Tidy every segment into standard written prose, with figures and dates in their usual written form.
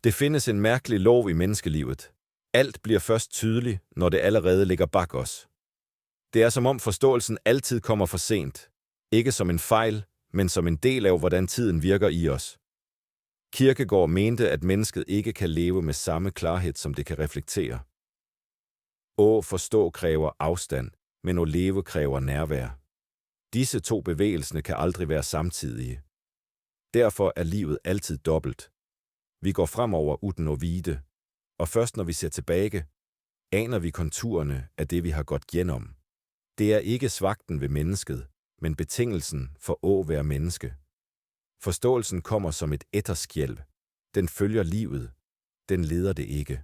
Det findes en mærkelig lov i menneskelivet. Alt bliver først tydeligt, når det allerede ligger bag os. Det er som om forståelsen altid kommer for sent. Ikke som en fejl, men som en del af, hvordan tiden virker i os. Kierkegaard mente, at mennesket ikke kan leve med samme klarhed, som det kan reflektere. Forstå kræver afstand, men at leve kræver nærvær. Disse to bevægelser kan aldrig være samtidige. Derfor er livet altid dobbelt. Vi går fremover uden at vide, og først når vi ser tilbage, aner vi konturerne af det, vi har gået gennem. Det er ikke svagten ved mennesket, men betingelsen for at være menneske. Forståelsen kommer som et etterskælv. Den følger livet. Den leder det ikke.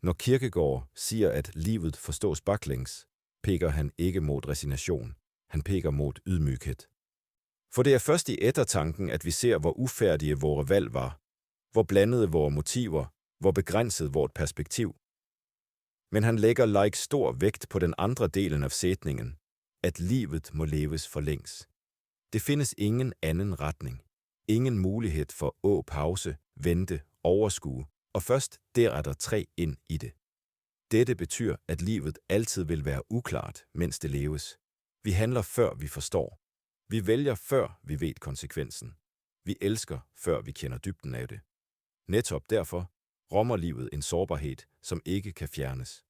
Når Kierkegaard siger, at livet forstås baklæns, peger han ikke mod resignation. Han peger mod ydmyghed. For det er først i ettertanken, at vi ser, hvor ufærdige vore valg var, hvor blandede vore motiver, hvor begrænset vort perspektiv. Men han lægger stor vægt på den andre delen af sætningen, at livet må leves for længs. Det findes ingen anden retning. Ingen mulighed for pause, vente, overskue, og først deretter træ ind i det. Dette betyder, at livet altid vil være uklart, mens det leves. Vi handler før vi forstår. Vi vælger før vi ved konsekvensen. Vi elsker før vi kender dybden af det. Netop derfor rummer livet en sårbarhed, som ikke kan fjernes.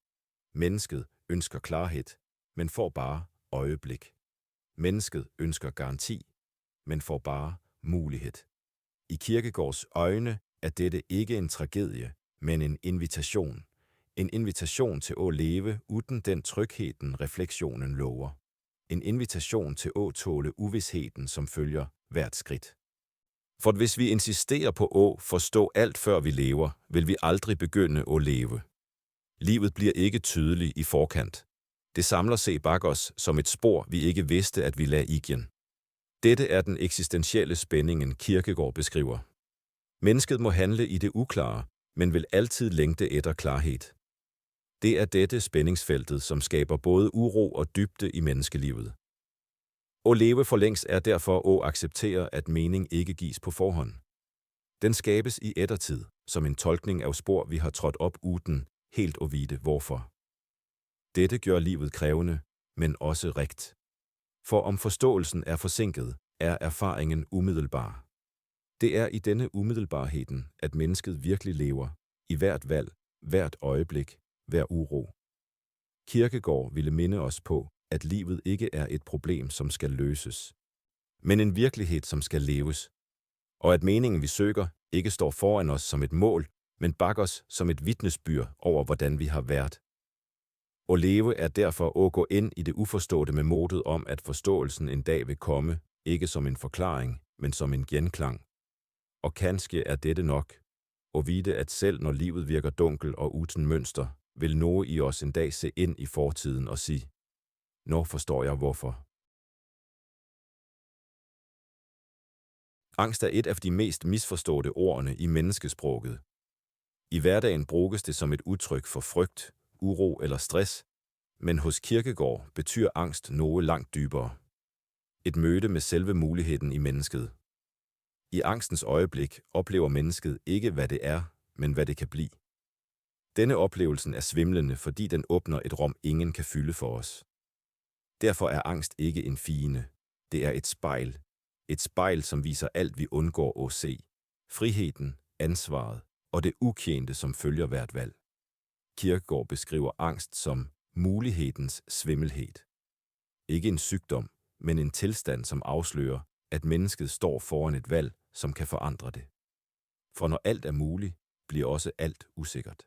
Mennesket ønsker klarhed, men får bare øjeblik. Mennesket ønsker garanti, men får bare mulighed. I Kierkegaards øjne er dette ikke en tragedie, men en invitation. En invitation til at leve uden den trygheden refleksionen lover. En invitation til at tåle uvisheden, som følger hvert skridt. For hvis vi insisterer på at forstå alt før vi lever, vil vi aldrig begynde at leve. Livet bliver ikke tydeligt i forkant. Det samler sig bag os som et spor, vi ikke vidste, at vi lagde igen. Dette er den eksistentielle spændingen, Kierkegaard beskriver. Mennesket må handle i det uklare, men vil altid længte efter klarhed. Det er dette spændingsfeltet, som skaber både uro og dybde i menneskelivet. At leve for længst er derfor at acceptere, at mening ikke gives på forhånd. Den skabes i ettertid, som en tolkning af spor, vi har trådt op uden helt at vide hvorfor. Dette gør livet krævende, men også rigt. For om forståelsen er forsinket, er erfaringen umiddelbar. Det er i denne umiddelbarheden, at mennesket virkelig lever, i hvert valg, hvert øjeblik, hver uro. Kierkegaard ville minde os på, at livet ikke er et problem, som skal løses, men en virkelighed, som skal leves, og at meningen, vi søger, ikke står foran os som et mål, men bag os som et vidnesbyrd over, hvordan vi har været. At leve er derfor at gå ind i det uforståede med modet om, at forståelsen en dag vil komme, ikke som en forklaring, men som en genklang. Og kanskje er dette nok, at vide, at selv når livet virker dunkel og uden mønster, vil noget i os en dag se ind i fortiden og sige, nu forstår jeg hvorfor. Angst er et af de mest misforståede ordene i menneskesproget. I hverdagen bruges det som et udtryk for frygt, uro eller stress, men hos Kierkegaard betyder angst noget langt dybere. Et møde med selve muligheden i mennesket. I angstens øjeblik oplever mennesket ikke, hvad det er, men hvad det kan blive. Denne oplevelse er svimlende, fordi den åbner et rum, ingen kan fylde for os. Derfor er angst ikke en fiende. Det er et spejl. Et spejl, som viser alt, vi undgår at se. Friheden, ansvaret og det ukendte, som følger hvert valg. Kierkegaard beskriver angst som mulighedens svimmelhed. Ikke en sygdom, men en tilstand, som afslører, at mennesket står foran et valg, som kan forandre det. For når alt er muligt, bliver også alt usikkert.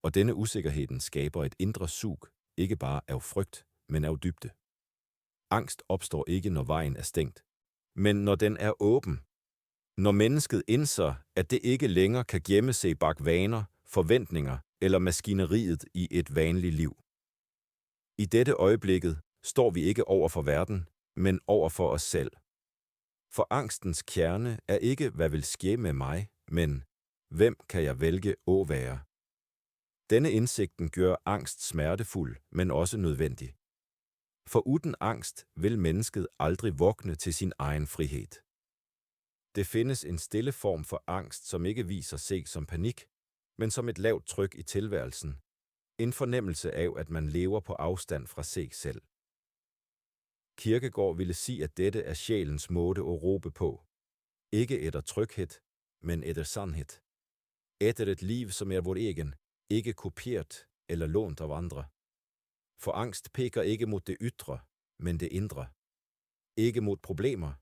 Og denne usikkerheden skaber et indre sug, ikke bare af frygt, men af dybde. Angst opstår ikke, når vejen er stængt, men når den er åben. Når mennesket indser, at det ikke længere kan gemme sig bag vaner, forventninger eller maskineriet i et vanligt liv. I dette øjeblikket står vi ikke over for verden, men over for os selv. For angstens kerne er ikke, hvad vil ske med mig, men hvem kan jeg vælge at være? Denne indsigten gør angst smertefuld, men også nødvendig. For uden angst vil mennesket aldrig vågne til sin egen frihed. Det findes en stille form for angst, som ikke viser sig som panik, men som et lavt tryk i tilværelsen. En fornemmelse af, at man lever på afstand fra sig selv. Kierkegaard ville sige, at dette er sjælens måde at råbe på. Ikke etter tryghed, men etter sandhed. Etter et liv, som er vor egen, ikke kopieret eller lånt af andre. For angst peker ikke mod det ydre, men det indre. Ikke mod problemer,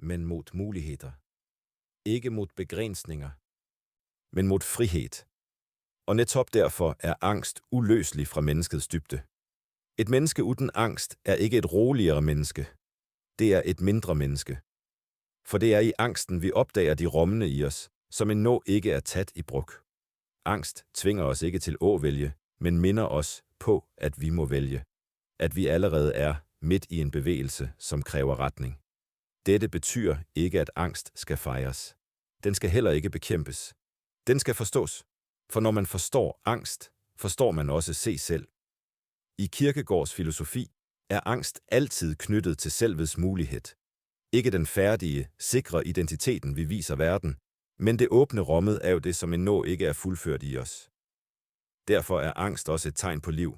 men mod muligheder. Ikke mod begrænsninger, men mod frihed. Og netop derfor er angst uløselig fra menneskets dybde. Et menneske uden angst er ikke et roligere menneske. Det er et mindre menneske. For det er i angsten, vi opdager de rummende i os, som endnu ikke er taget i brug. Angst tvinger os ikke til at vælge, men minder os på, at vi må vælge. At vi allerede er midt i en bevægelse, som kræver retning. Dette betyder ikke, at angst skal fejres. Den skal heller ikke bekæmpes. Den skal forstås. For når man forstår angst, forstår man også sig selv. I Kierkegaards filosofi er angst altid knyttet til selvets mulighed. Ikke den færdige, sikre identiteten, vi viser verden, men det åbne rummet er jo det, som endnu ikke er fuldført i os. Derfor er angst også et tegn på liv.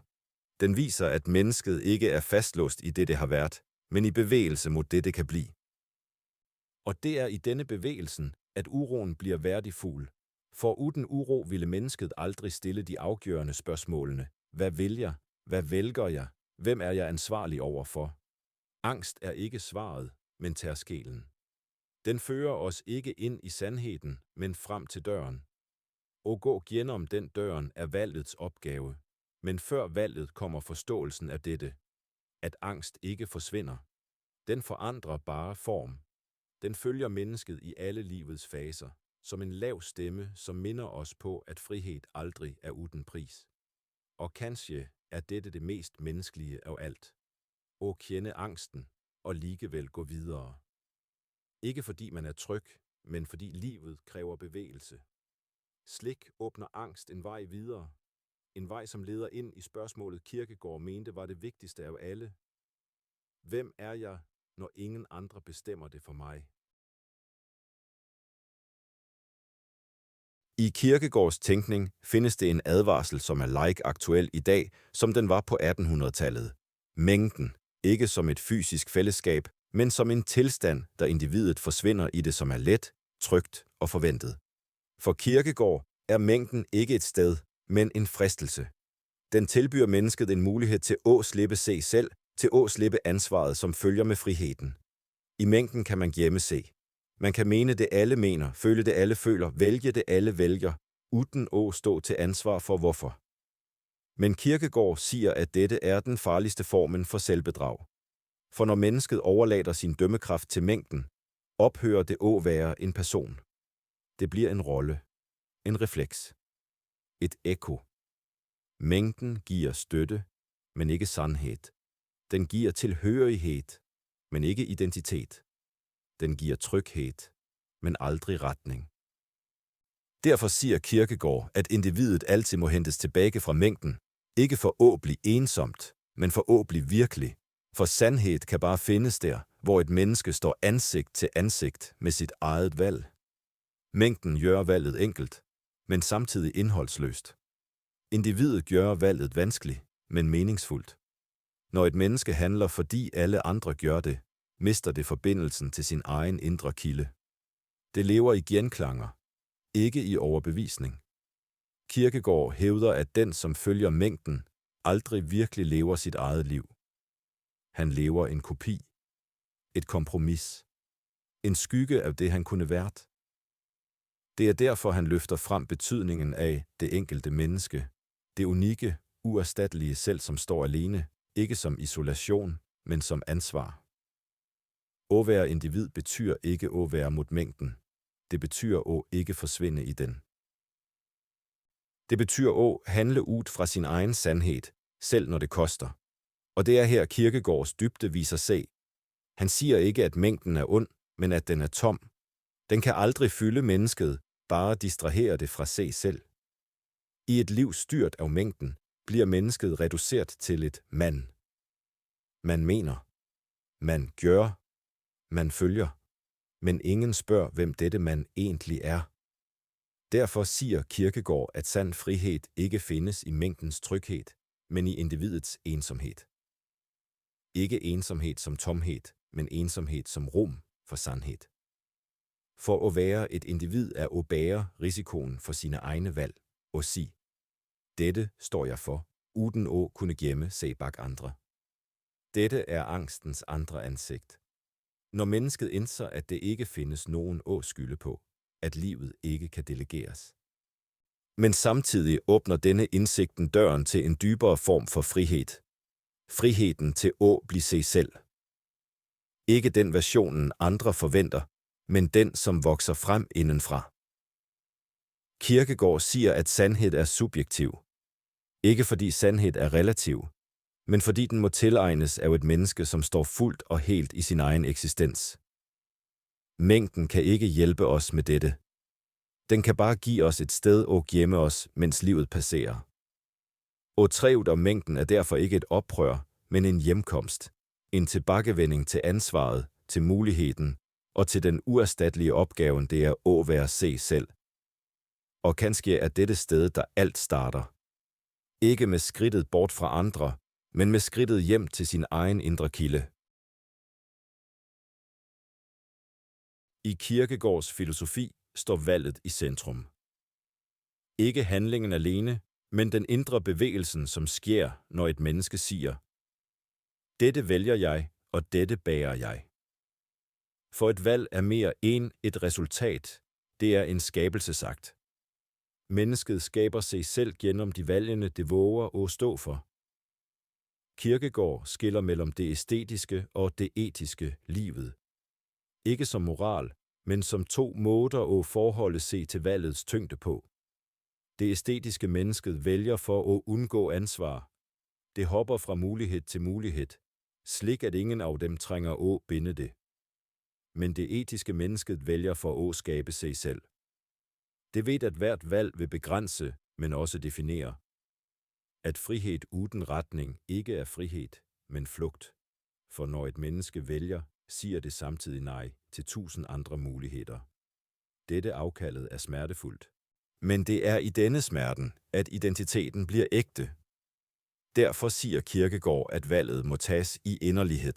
Den viser, at mennesket ikke er fastlåst i det har været, men i bevægelse mod det kan blive. Og det er i denne bevægelsen, at uroen bliver værdifuld. For uden uro ville mennesket aldrig stille de afgørende spørgsmålene. Hvad vil jeg? Hvad vælger jeg? Hvem er jeg ansvarlig overfor? Angst er ikke svaret, men tærskelen. Den fører os ikke ind i sandheden, men frem til døren. At gå gennem den døren er valgets opgave. Men før valget kommer forståelsen af dette, at angst ikke forsvinder. Den forandrer bare form. Den følger mennesket i alle livets faser, som en lav stemme, som minder os på, at frihed aldrig er uden pris. Og kanskje er dette det mest menneskelige af alt. At kende angsten og likevel gå videre. Ikke fordi man er tryg, men fordi livet kræver bevægelse. Slik åbner angst en vej videre. En vej, som leder ind i spørgsmålet Kierkegaard mente var det vigtigste af alle. Hvem er jeg, når ingen andre bestemmer det for mig? I Kierkegaards tænkning findes det en advarsel, som er like aktuel i dag, som den var på 1800-tallet. Mængden, ikke som et fysisk fællesskab, men som en tilstand, der individet forsvinder i det, som er let, trygt og forventet. For Kierkegaard er mængden ikke et sted, men en fristelse. Den tilbyder mennesket en mulighed til at slippe sig selv, til at slippe ansvaret, som følger med friheden. I mængden kan man gemme sig. Man kan mene det alle mener, føle det alle føler, vælge det alle vælger, uden at stå til ansvar for hvorfor. Men Kierkegaard siger, at dette er den farligste formen for selvbedrag. For når mennesket overlader sin dømmekraft til mængden, ophører det at være en person. Det bliver en rolle, en refleks, et ekko. Mængden giver støtte, men ikke sandhed. Den giver tilhørighed, men ikke identitet. Den giver tryghed, men aldrig retning. Derfor siger Kierkegaard, at individet altid må hentes tilbage fra mængden, ikke for at blive ensomt, men for at blive virkelig. For sandhed kan bare findes der, hvor et menneske står ansigt til ansigt med sit eget valg. Mængden gør valget enkelt, men samtidig indholdsløst. Individet gør valget vanskeligt, men meningsfuldt. Når et menneske handler, fordi alle andre gør det, mister det forbindelsen til sin egen indre kilde. Det lever i genklanger, ikke i overbevisning. Kierkegaard hævder, at den, som følger mængden, aldrig virkelig lever sit eget liv. Han lever en kopi, et kompromis, en skygge af det, han kunne været. Det er derfor, han løfter frem betydningen af det enkelte menneske, det unikke, uerstattelige selv, som står alene, ikke som isolation, men som ansvar. At være individ betyder ikke at være mod mængden. Det betyder at ikke forsvinde i den. Det betyder at handle ud fra sin egen sandhed, selv når det koster. Og det er her Kierkegaards dybde viser sig. Han siger ikke, at mængden er ond, men at den er tom. Den kan aldrig fylde mennesket, bare distrahere det fra sig selv. I et liv styrt af mængden, bliver mennesket reduceret til et man. Man mener. Man gør. Man følger. Men ingen spørger, hvem dette mand egentlig er. Derfor siger Kierkegaard, at sand frihed ikke findes i mængdens tryghed, men i individets ensomhed. Ikke ensomhed som tomhed, men ensomhed som rum for sandhed. For at være et individ er at bære risikoen for sine egne valg og sige, dette står jeg for, uden at kunne gemme sig bag andre. Dette er angstens andre ansigt. Når mennesket indser, at det ikke findes nogen at skylde på, at livet ikke kan delegeres. Men samtidig åbner denne indsigten døren til en dybere form for frihed. Friheden til at blive sig selv. Ikke den versionen andre forventer, men den, som vokser frem indenfra. Kierkegaard siger, at sandhed er subjektiv. Ikke fordi sandhed er relativ, men fordi den må tilegnes af et menneske, som står fuldt og helt i sin egen eksistens. Mængden kan ikke hjælpe os med dette. Den kan bare give os et sted at gemme os, mens livet passerer. Åtrævet om mængden er derfor ikke et oprør, men en hjemkomst. En tilbagevending til ansvaret, til muligheden og til den uerstattelige opgaven, det er at være sig selv. Og kanskje er dette sted, der alt starter. Ikke med skridtet bort fra andre, men med skridtet hjem til sin egen indre kilde. I Kierkegaards filosofi står valget i centrum. Ikke handlingen alene, men den indre bevægelsen, som sker, når et menneske siger, dette vælger jeg, og dette bærer jeg. For et valg er mere end et resultat, det er en skabelsesakt. Mennesket skaber sig selv gennem de valgene, det våger at stå for. Kierkegaard skiller mellem det æstetiske og det etiske livet. Ikke som moral, men som to måder at forholde sig til valgets tyngde på. Det æstetiske mennesket vælger for at undgå ansvar. Det hopper fra mulighed til mulighed, slik at ingen af dem trænger at binde det. Men det etiske mennesket vælger for at skabe sig selv. Det ved, at hvert valg vil begrænse, men også definere. At frihed uden retning ikke er frihed, men flugt. For når et menneske vælger, siger det samtidig nej til 1000 andre muligheder. Dette afkaldet er smertefuldt. Men det er i denne smerten, at identiteten bliver ægte. Derfor siger Kierkegaard, at valget må tages i inderlighed.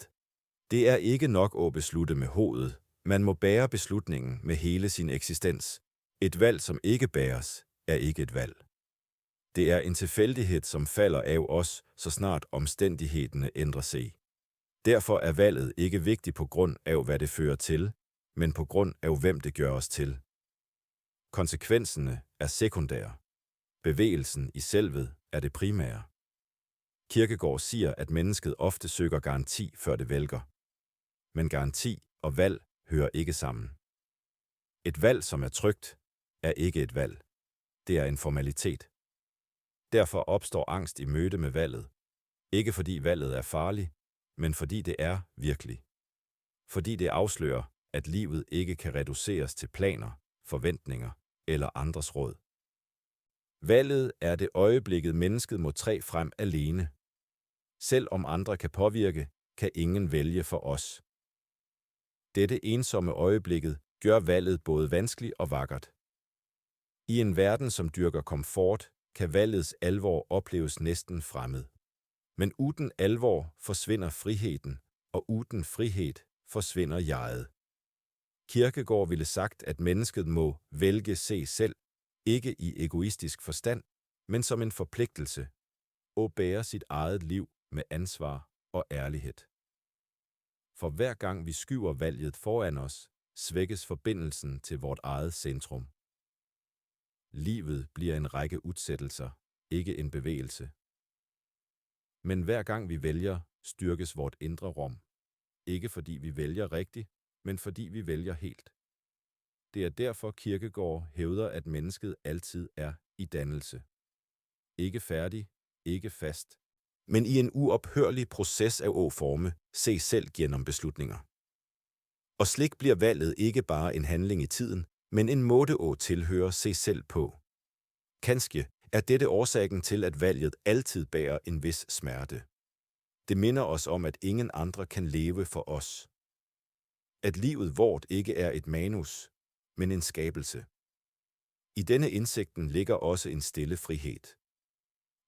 Det er ikke nok at beslutte med hovedet. Man må bære beslutningen med hele sin eksistens. Et valg, som ikke bæres, er ikke et valg. Det er en tilfældighed, som falder af os, så snart omstændighederne ændrer sig. Derfor er valget ikke vigtigt på grund af, hvad det fører til, men på grund af, hvem det gør os til. Konsekvenserne er sekundære. Bevægelsen i selvet er det primære. Kierkegaard siger, at mennesket ofte søger garanti, før det vælger. Men garanti og valg hører ikke sammen. Et valg, som er trygt, er ikke et valg. Det er en formalitet. Derfor opstår angst i møde med valget. Ikke fordi valget er farligt, men fordi det er virkelig. Fordi det afslører, at livet ikke kan reduceres til planer, forventninger eller andres råd. Valget er det øjeblikket, mennesket må træde frem alene. Selv om andre kan påvirke, kan ingen vælge for os. Dette ensomme øjeblikket gør valget både vanskeligt og vakkert. I en verden, som dyrker komfort, kan valgets alvor opleves næsten fremmed. Men uden alvor forsvinder friheden, og uden frihed forsvinder jeget. Kierkegaard ville sagt, at mennesket må vælge sig selv, ikke i egoistisk forstand, men som en forpligtelse, og bære sit eget liv med ansvar og ærlighed. For hver gang vi skyver valget foran os, svækkes forbindelsen til vort eget centrum. Livet bliver en række udsættelser, ikke en bevægelse. Men hver gang vi vælger, styrkes vort indre rum. Ikke fordi vi vælger rigtigt, men fordi vi vælger helt. Det er derfor Kierkegaard hævder, at mennesket altid er i dannelse. Ikke færdig, ikke fast, men i en uophørlig proces af at forme sig selv gennem beslutninger. Og slik bliver valget ikke bare en handling i tiden, men en måde at tilhøre sig selv på. Kanskje er dette årsagen til, at valget altid bærer en vis smerte. Det minder os om, at ingen andre kan leve for os. At livet vort ikke er et manus, men en skabelse. I denne indsigten ligger også en stille frihed.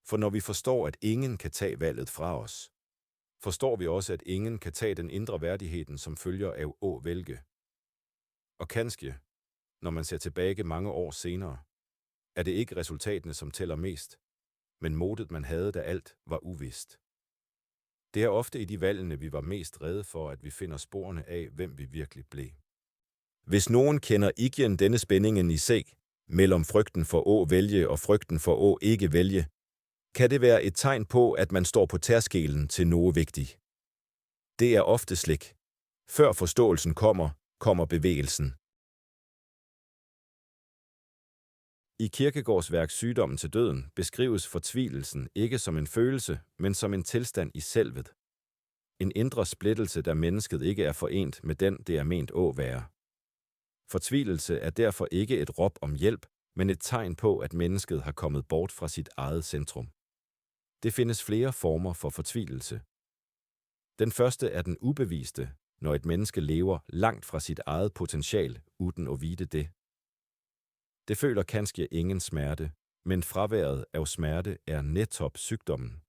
For når vi forstår, at ingen kan tage valget fra os, forstår vi også, at ingen kan tage den indre værdigheden, som følger af at vælge. Og kanskje, når man ser tilbage mange år senere, er det ikke resultatene, som tæller mest, men modet, man havde, da alt var uvist. Det er ofte i de valgene, vi var mest rede for, at vi finder sporene af, hvem vi virkelig blev. Hvis nogen kender igen denne spændingen i sig, mellem frygten for at vælge og frygten for at ikke vælge, kan det være et tegn på, at man står på tærskelen til noget vigtigt. Det er ofte slik. Før forståelsen kommer bevægelsen. I Kierkegaards værk Sygdommen til døden beskrives fortvivlelsen ikke som en følelse, men som en tilstand i selvet. En indre splittelse, der mennesket ikke er forent med den, det er ment at være. Fortvivlelse er derfor ikke et råb om hjælp, men et tegn på, at mennesket har kommet bort fra sit eget centrum. Det findes flere former for fortvivlelse. Den første er den ubeviste, når et menneske lever langt fra sit eget potential, uden at vide det. Det føler kanskje ingen smerte, men fraværet af smerte er netop sygdommen.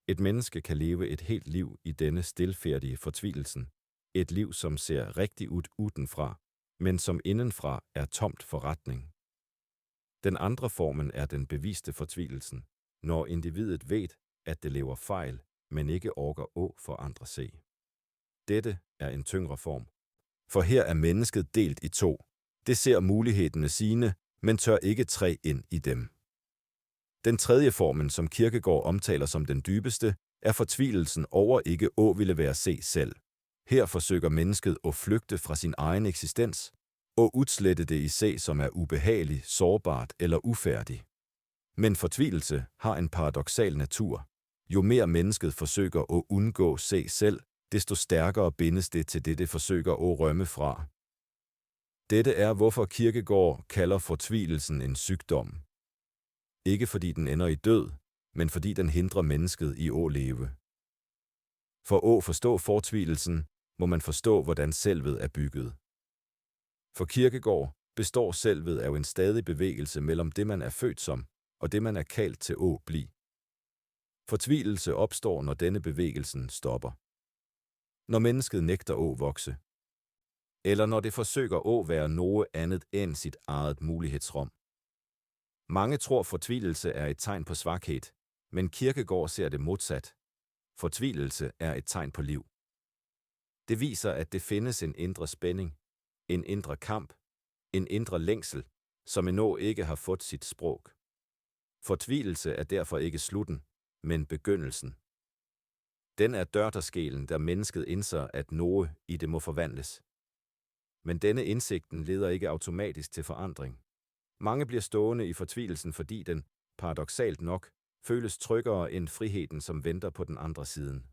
Et menneske kan leve et helt liv i denne stilfærdige fortvivlelsen. Et liv, som ser rigtig ud udenfra, men som indenfra er tomt for retning. Den andre formen er den beviste fortvivlelsen, når individet ved, at det lever fejl, men ikke orker at forandre sig. Dette er en tyngre form. For her er mennesket delt i to. Det ser mulighederne sine, men tør ikke træde ind i dem. Den tredje formen, som Kierkegaard omtaler som den dybeste, er fortvivlelsen over ikke at ville være se selv. Her forsøger mennesket at flygte fra sin egen eksistens og udslette det i sig, som er ubehagelig, sårbart eller ufærdig. Men fortvivlelse har en paradoksal natur. Jo mere mennesket forsøger at undgå sig selv, desto stærkere bindes det til det forsøger at rømme fra. Dette er, hvorfor Kierkegaard kalder fortvivlelsen en sygdom. Ikke fordi den ender i død, men fordi den hindrer mennesket i at leve. For at forstå fortvivlelsen, må man forstå, hvordan selvet er bygget. For Kierkegaard består selvet af en stadig bevægelse mellem det, man er født som, og det, man er kaldt til at blive. Fortvivlelse opstår, når denne bevægelsen stopper. Når mennesket nægter at vokse. Eller når det forsøger at være noget andet end sit eget mulighedsrum. Mange tror, fortvivlelse er et tegn på svaghed, men Kierkegaard ser det modsat. Fortvivlelse er et tegn på liv. Det viser, at det findes en indre spænding, en indre kamp, en indre længsel, som endnu ikke har fået sit sprog. Fortvivlelse er derfor ikke slutten, men begyndelsen. Den er dørterskelen, der mennesket indser, at noget i det må forvandles. Men denne indsigten leder ikke automatisk til forandring. Mange bliver stående i fortvivlelsen, fordi den, paradoksalt nok, føles tryggere end friheden, som venter på den andre siden.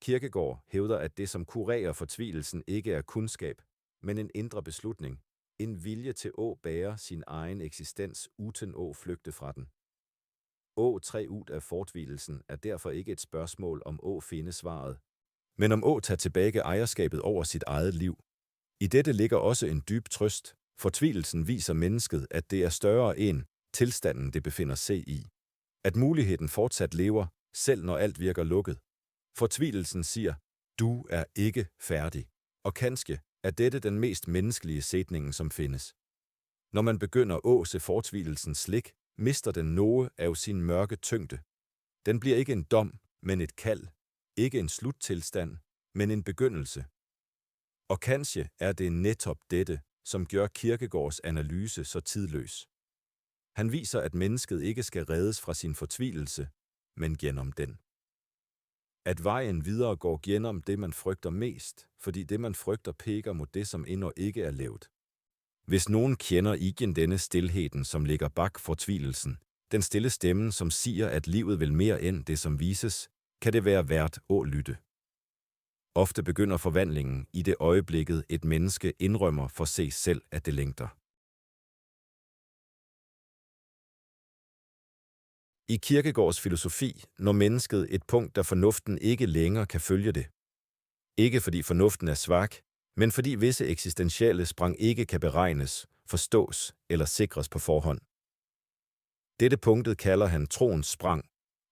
Kierkegaard hævder, at det, som kurerer fortvivlelsen, ikke er kundskab, men en indre beslutning, en vilje til at bære sin egen eksistens uden at flygte fra den. At træde ud af fortvilelsen er derfor ikke et spørgsmål om at finde svaret, men om at tage tilbage ejerskabet over sit eget liv. I dette ligger også en dyb trøst. Fortvilelsen viser mennesket, at det er større end tilstanden, det befinder sig i. At muligheden fortsat lever, selv når alt virker lukket. Fortvilelsen siger, du er ikke færdig. Og kanskje er dette den mest menneskelige sætning, som findes. Når man begynder at se fortvilelsens slik, mister den noget af sin mørke tyngde. Den bliver ikke en dom, men et kald. Ikke en sluttilstand, men en begyndelse. Og kanskje er det netop dette, som gør Kierkegaards analyse så tidløs. Han viser, at mennesket ikke skal reddes fra sin fortvivlelse, men gennem den. At vejen videre går gennem det, man frygter mest, fordi det, man frygter, peger mod det, som endnu ikke er lavet. Hvis nogen kender igen denne stilheden, som ligger bag fortvivlelsen, den stille stemme, som siger, at livet vil mere end det, som vises, kan det være værd at lytte. Ofte begynder forvandlingen i det øjeblikket, et menneske indrømmer for sig selv, at det længter. I Kierkegaards filosofi når mennesket et punkt, der fornuften ikke længere kan følge det. Ikke fordi fornuften er svag, men fordi visse eksistentielle sprang ikke kan beregnes, forstås eller sikres på forhånd. Dette punktet kalder han troens sprang,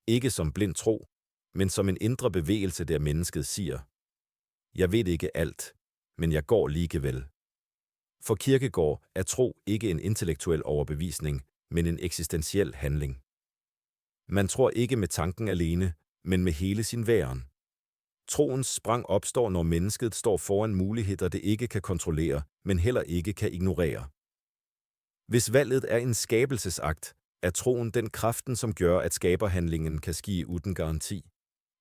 ikke som blind tro, men som en indre bevægelse, der mennesket siger: Jeg ved ikke alt, men jeg går ligevel. For Kierkegaard er tro ikke en intellektuel overbevisning, men en eksistentiel handling. Man tror ikke med tanken alene, men med hele sin væren. Troens sprang opstår, når mennesket står foran muligheder, det ikke kan kontrollere, men heller ikke kan ignorere. Hvis valget er en skabelsesakt, er troen den kraften, som gør, at skaberhandlingen kan ske uden garanti.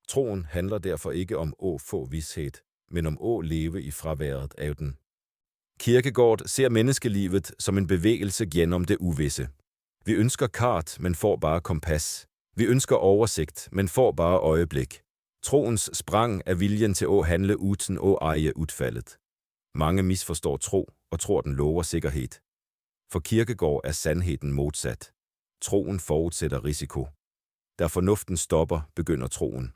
Troen handler derfor ikke om at få vished, men om at leve i fraværet af den. Kierkegaard ser menneskelivet som en bevægelse gennem det uvisse. Vi ønsker kart, men får bare kompas. Vi ønsker oversigt, men får bare øjeblik. Troens sprang er viljen til at handle uden at eje udfaldet. Mange misforstår tro og tror, den lover sikkerhed. For Kierkegaard er sandheden modsat. Troen forudsætter risiko. Da fornuften stopper, begynder troen.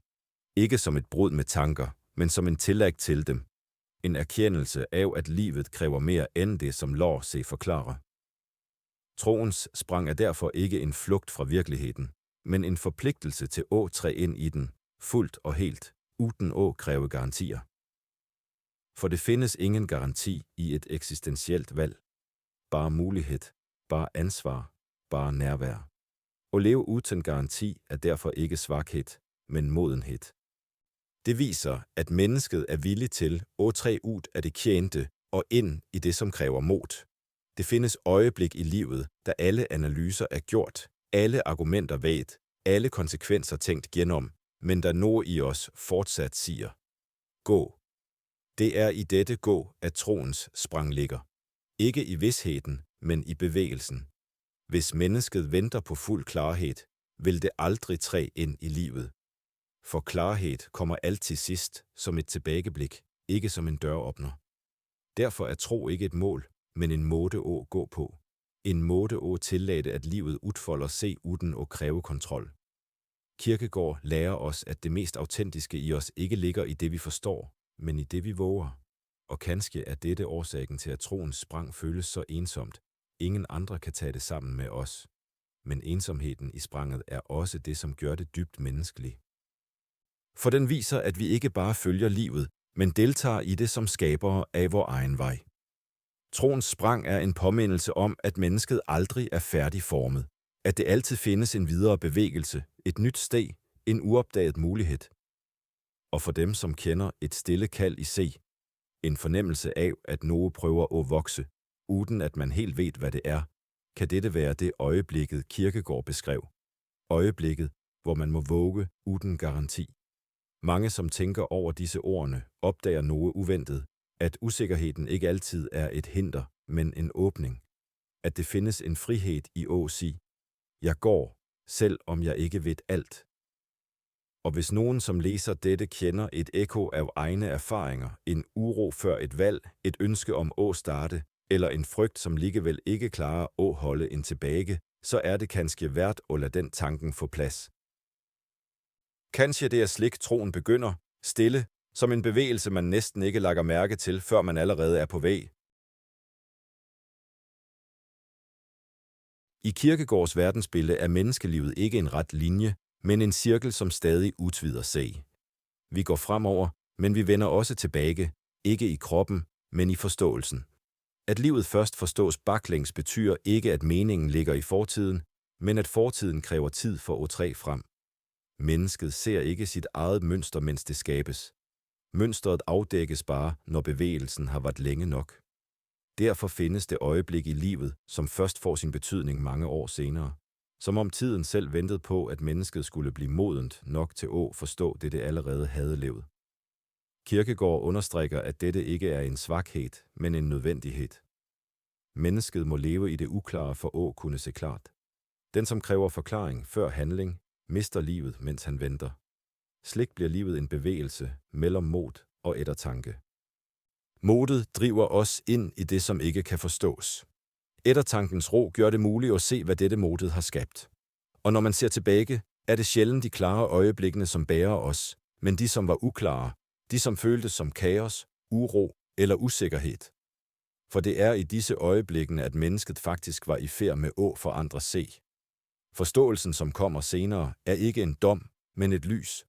Ikke som et brud med tanker, men som en tillæg til dem. En erkendelse af, at livet kræver mere end det, som lår sig forklarer. Troens sprang er derfor ikke en flugt fra virkeligheden, men en forpligtelse til at træde ind i den, fuldt og helt, uden at kræve garantier. For det findes ingen garanti i et eksistentielt valg. Bare mulighed, bare ansvar, bare nærvær. At leve uden garanti er derfor ikke svaghed, men modenhed. Det viser, at mennesket er villig til at træde ud af det kendte og ind i det, som kræver mod. Det findes øjeblik i livet, da alle analyser er gjort, alle argumenter vejet, alle konsekvenser tænkt gennem, men der noget i os fortsat siger: gå. Det er i dette gå, at troens sprang ligger. Ikke i visheden, men i bevægelsen. Hvis mennesket venter på fuld klarhed, vil det aldrig træde ind i livet. For klarhed kommer altid sidst, som et tilbageblik, ikke som en døråbner. Derfor er tro ikke et mål, men en måde at gå på. En måde at tillade, at livet udfolder sig uden at kræve kontrol. Kierkegaard lærer os, at det mest autentiske i os ikke ligger i det, vi forstår, men i det, vi våger. Og kanskje er dette årsagen til, at troens sprang føles så ensomt. Ingen andre kan tage det sammen med os. Men ensomheden i spranget er også det, som gør det dybt menneskeligt. For den viser, at vi ikke bare følger livet, men deltager i det som skabere af vor egen vej. Troens sprang er en påmindelse om, at mennesket aldrig er færdigformet, at det altid findes en videre bevægelse, et nyt sted, en uopdaget mulighed. Og for dem, som kender et stille kald i sig, en fornemmelse af, at noget prøver at vokse, uden at man helt ved, hvad det er, kan dette være det øjeblikket, Kierkegaard beskrev. Øjeblikket, hvor man må våge uden garanti. Mange, som tænker over disse ordene, opdager noget uventet, at usikkerheden ikke altid er et hinder, men en åbning. At det findes en frihed i at sige: jeg går, selv om jeg ikke ved alt. Og hvis nogen, som læser dette, kender et ekko af egne erfaringer, en uro før et valg, et ønske om at starte, eller en frygt, som alligevel ikke klarer at holde en tilbage, så er det kanskje værd at lade den tanken få plads. Kanskje det er slik, troen begynder, stille, som en bevægelse, man næsten ikke lægger mærke til, før man allerede er på vej. I Kierkegaards verdensbillede er menneskelivet ikke en ret linje, men en cirkel, som stadig udvider sig. Vi går fremover, men vi vender også tilbage, ikke i kroppen, men i forståelsen. At livet først forstås baklæns betyder ikke, at meningen ligger i fortiden, men at fortiden kræver tid for at træde frem. Mennesket ser ikke sit eget mønster, mens det skabes. Mønstret afdækkes bare, når bevægelsen har været længe nok. Derfor findes det øjeblik i livet, som først får sin betydning mange år senere. Som om tiden selv ventede på, at mennesket skulle blive modent nok til at forstå det allerede havde levet. Kierkegaard understreger, at dette ikke er en svaghed, men en nødvendighed. Mennesket må leve i det uklare for at kunne se klart. Den, som kræver forklaring før handling, mister livet, mens han venter. Slik bliver livet en bevægelse mellem mod og eftertanke. Modet driver os ind i det, som ikke kan forstås. Eftertankens ro gør det muligt at se, hvad dette modet har skabt. Og når man ser tilbage, er det sjældent de klare øjeblikkene, som bærer os, men de, som var uklare, de, som føltes som kaos, uro eller usikkerhed. For det er i disse øjeblikkene, at mennesket faktisk var i færd med at forandre se. Forståelsen, som kommer senere, er ikke en dom, men et lys.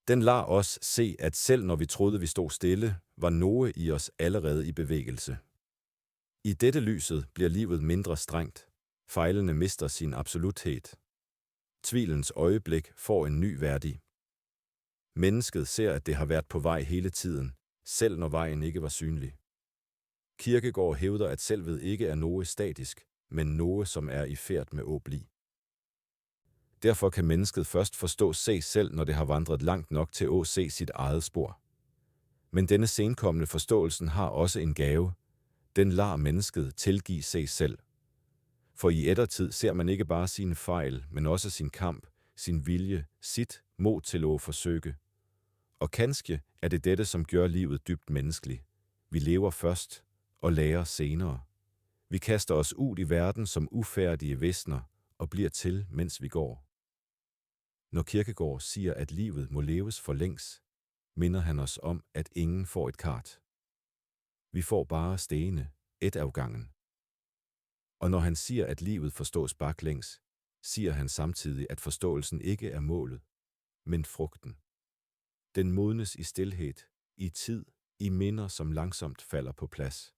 Den lader os se, at selv når vi troede, vi stod stille, var noget i os allerede i bevægelse. I dette lyset bliver livet mindre strengt. Fejlene mister sin absoluthed. Tvivlens øjeblik får en ny værdi. Mennesket ser, at det har været på vej hele tiden, selv når vejen ikke var synlig. Kierkegaard hævder, at selvet ikke er noget statisk, men noget, som er i færd med at blive. Derfor kan mennesket først forstå sig selv, når det har vandret langt nok til at se sit eget spor. Men denne senkommende forståelsen har også en gave. Den lader mennesket tilgive sig selv. For i ettertid ser man ikke bare sine fejl, men også sin kamp, sin vilje, sit mod til at forsøge. Og kanskje er det dette, som gør livet dybt menneskeligt. Vi lever først og lærer senere. Vi kaster os ud i verden som ufærdige væsner og bliver til, mens vi går. Når Kierkegaard siger, at livet må leves for længs, minder han os om, at ingen får et kart. Vi får bare stegene, et af gangen. Og når han siger, at livet forstås baklæns, siger han samtidig, at forståelsen ikke er målet, men frugten. Den modnes i stilhed, i tid, i minder, som langsomt falder på plads.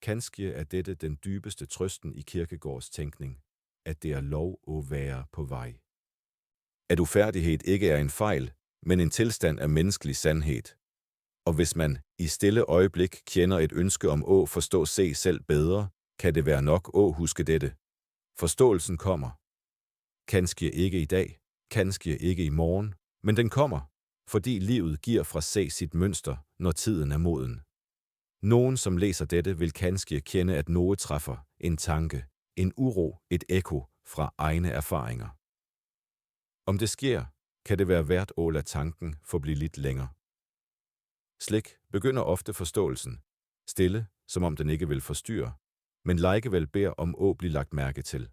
Kanskje er dette den dybeste trøsten i Kierkegaards tænkning, at det er lov at være på vej. At ufærdighed ikke er en fejl, men en tilstand af menneskelig sandhed. Og hvis man i stille øjeblik kender et ønske om at forstå sig selv bedre, kan det være nok at huske dette. Forståelsen kommer. Kanskje ikke i dag, kanskje ikke i morgen, men den kommer, fordi livet giver fra sig sit mønster, når tiden er moden. Nogen, som læser dette, vil kanskje kende, at noget træffer, en tanke, en uro, et ekko fra egne erfaringer. Om det sker, kan det være værd at lade tanken forblive lidt længere. Slik begynder ofte forståelsen, stille, som om den ikke vil forstyrre, men likevel beder om at blive lagt mærke til.